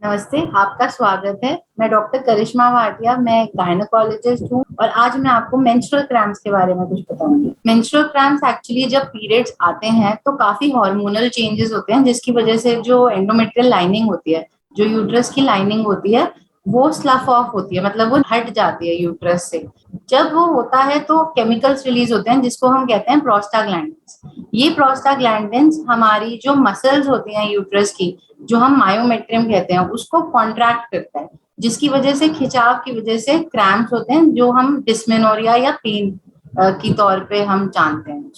नमस्ते, आपका स्वागत है। मैं डॉक्टर करिश्मा भाटिया, मैं गायनेकोलॉजिस्ट हूँ और आज मैं आपको मेंस्ट्रुअल क्रैम्प्स के बारे में कुछ बताऊंगी। मेंस्ट्रुअल क्रैम्प्स एक्चुअली जब पीरियड्स आते हैं तो काफी हार्मोनल चेंजेस होते हैं, जिसकी वजह से जो एंडोमेट्रियल लाइनिंग होती है, जो यूट्रस की लाइनिंग होती है, वो स्लफ ऑफ होती है, मतलब वो हट जाती है यूट्रस से। जब वो होता है तो केमिकल्स रिलीज होते हैं जिसको हम कहते हैं प्रोस्टाग्लैंडिन्स। ये प्रोस्टाग्लैंडिन्स हमारी जो मसल्स होती हैं यूट्रस की, जो हम मायोमेट्रियम कहते हैं, उसको कॉन्ट्रैक्ट करता है, जिसकी वजह से खिंचाव की वजह से क्रैम्प्स होते हैं, जो हम डिस्मेनोरिया या पेन की तौर पे हम जानते हैं।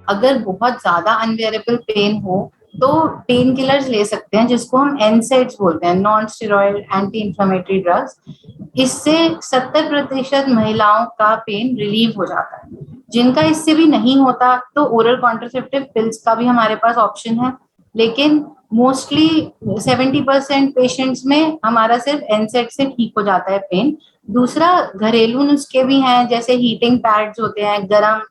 अगर बहुत ज्यादा अनबेरेबल पेन हो तो पेन किलर्स ले सकते हैं, जिसको हम एनसेड्स बोलते हैं, non steroid anti inflammatory drugs. इससे 70% महिलाओं का पेन रिलीव हो जाता है। जिनका इससे भी नहीं होता तो ओरल कॉन्ट्रासेप्टिव पिल्स का भी हमारे पास ऑप्शन है, लेकिन मोस्टली 70% पेशेंट्स में हमारा सिर्फ एनसेड से ठीक हो जाता है पेन। दूसरा, घरेलू नुस्खे भी हैं, जैसे हीटिंग पैड्स होते हैं, गरम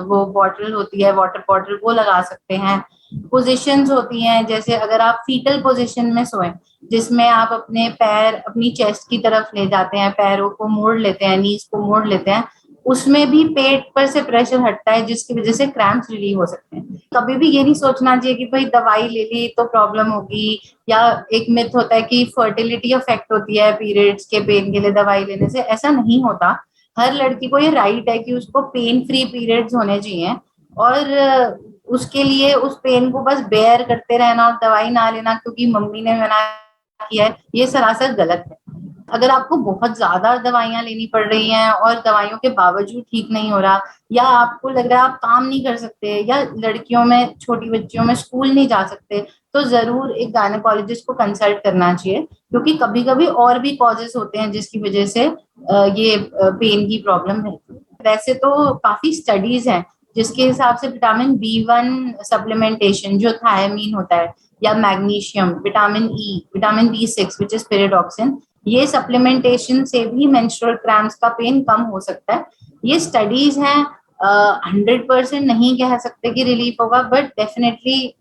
वो बॉटल होती है, वाटर बॉटल, वो लगा सकते हैं। पोजीशंस होती हैं, जैसे अगर आप फीटल पोजीशन में सोएं, जिसमें आप अपने पैर अपनी चेस्ट की तरफ ले जाते हैं, पैरों को मोड़ लेते हैं, नीज को मोड़ लेते हैं, उसमें भी पेट पर से प्रेशर हटता है, जिसकी वजह से क्रैम्प्स रिलीव हो सकते हैं। कभी भी ये नहीं सोचना चाहिए कि भाई दवाई ले ली तो प्रॉब्लम होगी, या एक मिथ होता है कि फर्टिलिटी अफेक्ट होती है पीरियड्स के पेन के लिए दवाई लेने से। ऐसा नहीं होता। हर लड़की को ये राइट है कि उसको पेन फ्री पीरियड्स होने चाहिए, और उसके लिए उस पेन को बस बेयर करते रहना और दवाई ना लेना क्योंकि मम्मी ने मना किया है, ये सरासर गलत है। अगर आपको बहुत ज्यादा दवाइयां लेनी पड़ रही हैं और दवाइयों के बावजूद ठीक नहीं हो रहा, या आपको लग रहा है आप काम नहीं कर सकते, या लड़कियों में, छोटी बच्चियों में स्कूल नहीं जा सकते, तो जरूर एक गायनेकोलॉजिस्ट को कंसल्ट करना चाहिए, क्योंकि कभी कभी और भी कॉजेस होते हैं जिसकी वजह से ये पेन की प्रॉब्लम है। वैसे तो काफी स्टडीज हैं जिसके हिसाब से विटामिन B1 सप्लीमेंटेशन, जो थायमीन होता है, या magnesium, vitamin B6 which is pyridoxine, ये सप्लीमेंटेशन से भी मेंस्ट्रुअल क्रैम्प्स का पेन कम हो सकता है। ये स्टडीज हैं, 100% नहीं कह सकते कि रिलीफ होगा, बट डेफिनेटली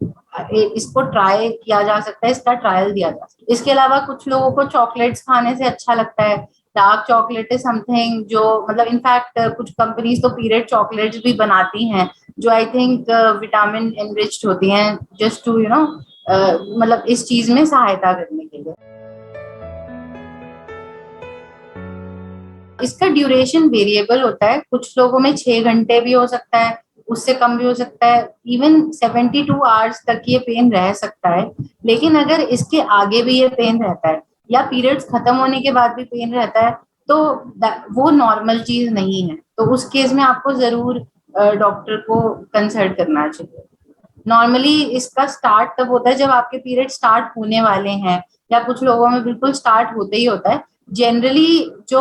इसको ट्राई किया जा सकता है, इसका ट्रायल दिया जा सकता है। इसके अलावा कुछ लोगों को चॉकलेट्स खाने से अच्छा लगता है। डार्क चॉकलेट इज समथिंग जो, मतलब इनफैक्ट कुछ कंपनीज तो पीरियड चॉकलेट्स भी बनाती हैं, जो आई थिंक विटामिन एनरिच्ड होती हैं, जस्ट टू मतलब इस चीज में सहायता करने के लिए। इसका ड्यूरेशन वेरिएबल होता है, कुछ लोगों में 6 घंटे भी हो सकता है, उससे कम भी हो सकता है, इवन 72 आवर्स तक ये पेन रह सकता है। लेकिन अगर इसके आगे भी ये पेन रहता है, या पीरियड्स खत्म होने के बाद भी पेन रहता है, तो वो नॉर्मल चीज नहीं है। तो उस केस में आपको जरूर डॉक्टर को कंसल्ट करना चाहिए। नॉर्मली इसका स्टार्ट तब होता है जब आपके पीरियड स्टार्ट होने वाले हैं, या कुछ लोगों में बिल्कुल स्टार्ट होते ही होता है। जनरली जो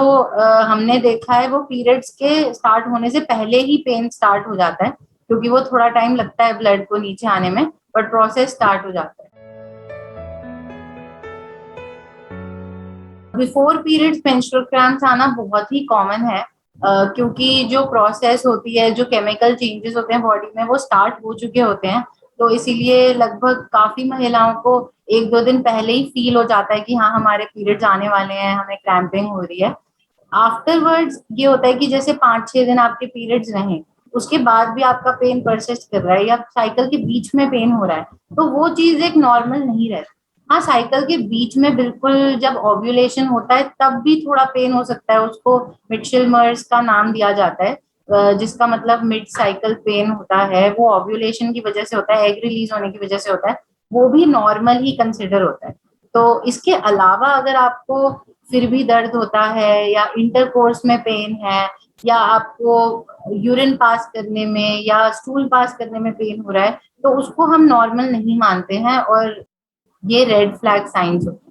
हमने देखा है, वो पीरियड्स के स्टार्ट होने से पहले ही पेन स्टार्ट हो जाता है, क्योंकि वो थोड़ा टाइम लगता है ब्लड को नीचे आने में, बट प्रोसेस स्टार्ट हो जाता है। बिफोर पीरियड्स मेंस्ट्रुअल क्रैम्प्स आना बहुत ही कॉमन है, क्योंकि जो प्रोसेस होती है, जो केमिकल चेंजेस होते हैं बॉडी में, वो स्टार्ट हो चुके होते हैं। तो इसीलिए लगभग काफी महिलाओं को 1-2 दिन पहले ही फील हो जाता है कि हाँ, हमारे पीरियड्स आने वाले हैं, हमें क्रैम्पिंग हो रही है। आफ्टरवर्ड्स ये होता है कि जैसे 5-6 दिन आपके पीरियड्स रहें, उसके बाद भी आपका पेन परसिस्ट कर रहा है, या साइकिल के बीच में पेन हो रहा है, तो वो चीज एक नॉर्मल नहीं रहती। हाँ, साइकिल के बीच में बिल्कुल जब ओव्यूलेशन होता है तब भी थोड़ा पेन हो सकता है, उसको मिटशेलमर्स का नाम दिया जाता है, जिसका मतलब मिड साइकिल पेन होता है। वो ओव्यूलेशन की वजह से होता है, एग रिलीज होने की वजह से होता है, वो भी नॉर्मल ही कंसिडर होता है। तो इसके अलावा अगर आपको फिर भी दर्द होता है, या इंटरकोर्स में पेन है, या आपको यूरिन पास करने में या स्टूल पास करने में पेन हो रहा है, तो उसको हम नॉर्मल नहीं मानते हैं, और ये रेड फ्लैग साइंस होते हैं।